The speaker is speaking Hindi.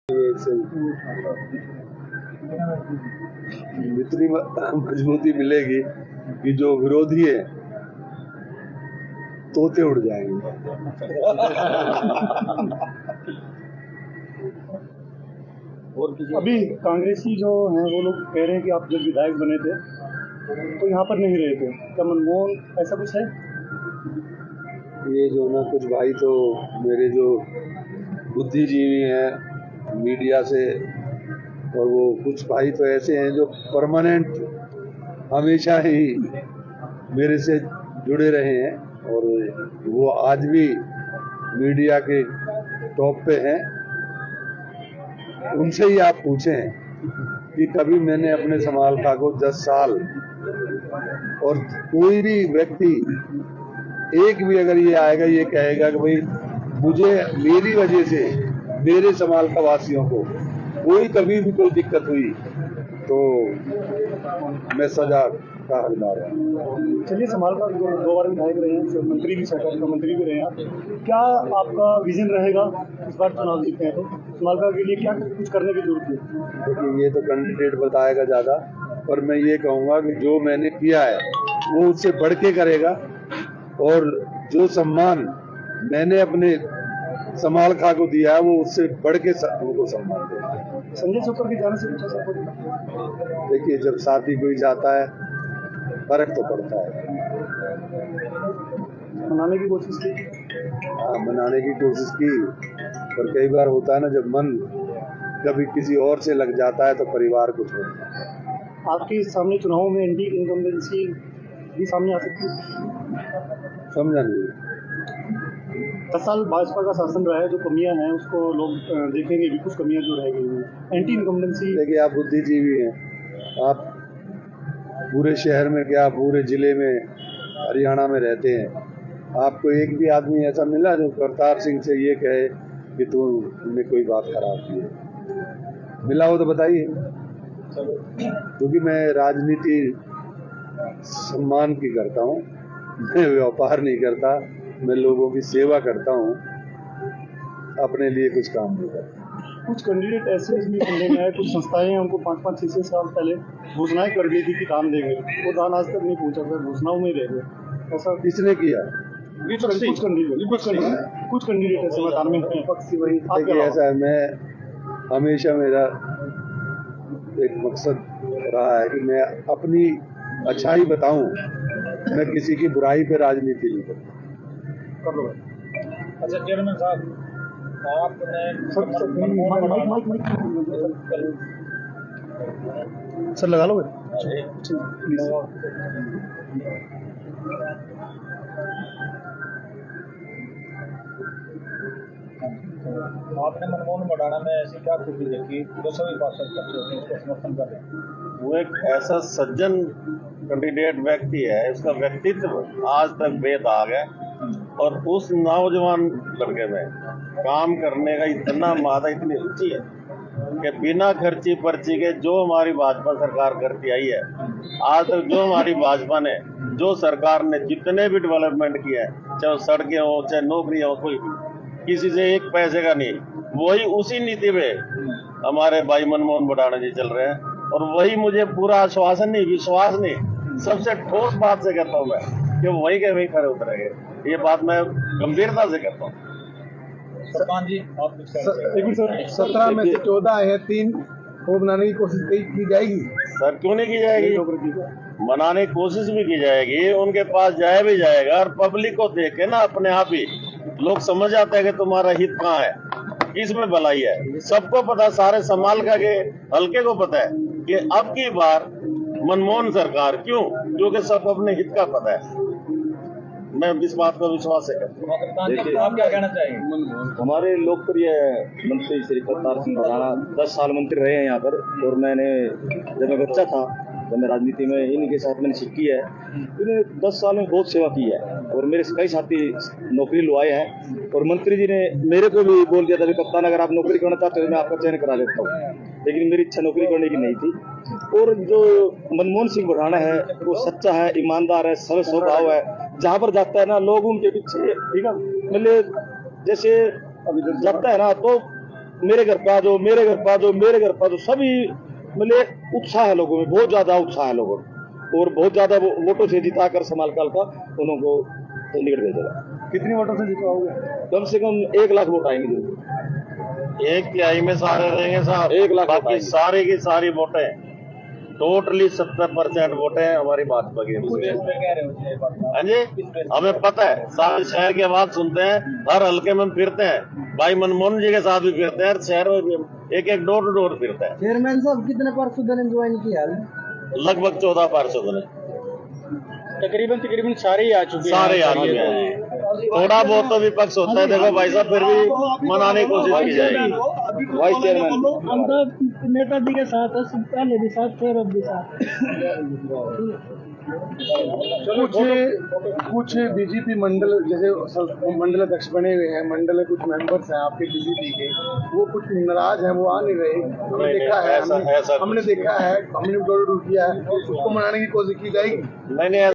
इतनी मजबूती मिलेगी कि जो विरोधी है तोते उड़ जाएंगे। और अभी कांग्रेसी जो हैं वो लोग कह रहे हैं कि आप जब विधायक बने थे तो यहाँ पर नहीं रहे थे, क्या मनमोहन ऐसा कुछ है? ये जो ना कुछ भाई तो मेरे जो बुद्धिजीवी हैं मीडिया से, और वो कुछ भाई तो ऐसे हैं जो परमानेंट हमेशा ही मेरे से जुड़े रहे हैं और वो आज भी मीडिया के टॉप पे हैं। उनसे ही आप पूछें कि कभी मैंने अपने समालखा को 10 साल, और कोई भी व्यक्ति एक भी अगर ये आएगा ये कहेगा कि भाई मुझे मेरी वजह से मेरे समालखा वासियों को कोई कभी भी कोई दिक्कत हुई तो मैं सजा का हकदार हूँ। चलिए, समालखा 2 बार विधायक रहे हैं, मंत्री भी, सरकार का मंत्री भी रहे हैं, क्या आपका विजन रहेगा इस बार चुनाव जीतते हैं तो समालखा के लिए क्या कुछ करने की जरूरत है? देखिए, ये तो कैंडिडेट बताएगा ज्यादा, पर मैं ये कहूँगा कि जो मैंने किया है वो उससे बढ़ के करेगा, और जो सम्मान मैंने अपने समालखा को दिया है वो उससे बढ़ के उनको सम्मान देगा। संजय चौकर के जाने से कुछ ऐसा कुछ? देखिए, जब साथी कोई जाता है फर्क तो पड़ता है। मनाने की कोशिश की? हाँ, मनाने की कोशिश की, पर कई बार होता है ना, जब मन कभी किसी और से लग जाता है तो परिवार को छोड़ता है। आपके सामने चुनावों में एंटी इनकम्बेंसी भी सामने आ सकती है? समझा नहीं। 10 साल भाजपा का शासन रहा है, जो कमियां हैं उसको लोग देखेंगे भी, कुछ कमियां जो रह गई हैं। एंटी इनकम्बेंसी, देखिए, आप बुद्धिजीवी हैं, आप पूरे शहर में क्या पूरे जिले में हरियाणा में रहते हैं, आपको एक भी आदमी ऐसा मिला जो करतार सिंह से ये कहे कि तुमने कोई बात खराब की है? मिला हो तो बताइए। क्योंकि मैं राजनीति सम्मान की करता हूँ, मैं व्यापार नहीं करता, मैं लोगों की सेवा करता हूँ, अपने लिए कुछ काम नहीं करता। कुछ कैंडिडेट ऐसे भी सुनने में आए, कुछ संस्थाएं हैं उनको 5-5, 6-6 साल पहले घोषणाएं कर दी थी कि दान देंगे, वो दान आज तक नहीं पहुंचा, फिर घोषणाओं में रह गए। ऐसा किसने किया? कुछ कैंडिडेट ऐसे मैदान में देखिए, ऐसा है, मैं हमेशा मेरा एक मकसद रहा है कि मैं अपनी अच्छाई बताऊं, मैं किसी की बुराई पे राजनीति नहीं करता। अच्छा चेयरमैन साहब, आपने सर लगा लो। आपने मनमोहन मडाना में ऐसी क्या खूबी देखी जो सभी पार्षद करते हैं उसको समर्थन कर रहे हैं? वो एक ऐसा सज्जन कैंडिडेट व्यक्ति है, उसका व्यक्तित्व आज तक बेदाग है, और उस नौजवान लड़के में काम करने का इतना मादा, इतनी रुचि है कि बिना खर्ची पर्ची के जो हमारी भाजपा सरकार करती आई है आज तक, जो हमारी भाजपा ने, जो सरकार ने जितने भी डेवलपमेंट किया है, चाहे सड़कें हो चाहे नौकरियां हो, कोई किसी से एक पैसे का नहीं, वही उसी नीति में हमारे भाई मनमोहन मडाना जी चल रहे हैं, और वही मुझे पूरा आश्वासन नहीं, विश्वास नहीं, सबसे ठोस बात से कहता हूँ मैं कि वही के वही खड़े उतरेंगे। ये बात मैं गंभीरता से कहता हूँ। सरपंच जी, आप 17 में से 14 है, 3 वो बनाने की कोशिश की जाएगी। सर, क्यों नहीं की जाएगी? मनाने की कोशिश भी की जाएगी, उनके पास जाया भी जाएगा, और पब्लिक को देख के ना अपने आप ही लोग समझ आते हैं कि तुम्हारा हित कहाँ है, किसमें भलाई है। सबको पता, सारे समालखा के हल्के को पता है कि अब की बार मनमोहन सरकार, क्यों? क्योंकि सबको अपने हित का पता है। मैं इस बात को विश्वास है। आप क्या कहना चाहेंगे? हमारे लोकप्रिय मंत्री श्री करतार सिंह मडाना 10 साल मंत्री रहे हैं यहाँ पर, और मैंने जब मैं बच्चा था, जब मैं राजनीति में इनके साथ मैंने सीखी है, इन्होंने 10 साल में बहुत सेवा की है, और मेरे कई साथी नौकरी लुआए हैं, और मंत्री जी ने मेरे को भी बोल दिया था कि कप्तान अगर आप नौकरी करना चाहते हो मैं आपका चयन करा देता हूँ, लेकिन मेरी इच्छा नौकरी करने की नहीं थी। और जो मनमोहन सिंह मडाना है वो सच्चा है, ईमानदार है, सरल स्वभाव है, जहाँ पर जाता है ना लोग उनके पीछे, ठीक है, मतलब जैसे जाता है ना तो मेरे घर पे आ जाओ, मेरे घर पे आ जाओ, मेरे घर पे आ जाओ, सभी मतलब उत्साह है लोगों में, बहुत ज्यादा उत्साह है लोगों में, और बहुत ज्यादा वोटों से जिताकर समालकाल का उनको निकट भेजेगा। कितनी वोटों से जितवाओगे? कम से कम 1 लाख वोट आएंगे जरूर। 1 तिहाई में सारे रहेंगे साहब, 1 लाख वोट बाकी आएंगे। सारी की सारी वोटें टोटली 70% वोटें हमारी भाजपा की। हाँ जी, हमें पता है, सारे शहर की आवाज सुनते हैं, हर हल्के में हम फिरते हैं, भाई मनमोहन जी के साथ भी फिरते हैं, हर शहर में एक एक डोर टू डोर फिरते हैं। चेयरमैन साहब कितने पार्षद ने ज्वाइन किया? लगभग 14 पार्षद ने, तकरीबन सारे ही आ चुके हैं। सारे आ चुके हैं। थोड़ा बहुत तो विपक्ष होता है, देखो भाई साहब, फिर भी मनाने की कोशिश की जाएगी। वाइस चेयरमैन हम तो नेताजी के साथ है, पहले भी साथ थे, अब भी साथ। कुछ बीजेपी मंडल जैसे मंडल अध्यक्ष बने हुए हैं, मंडल में कुछ मेंबर्स हैं आपके बीजेपी के, वो कुछ नाराज हैं, वो आ नहीं रहे। हमने देखा है, हमने देखा है, हमने डोर टू डोर किया है, उसको मनाने की कोशिश की जाएगी। नहीं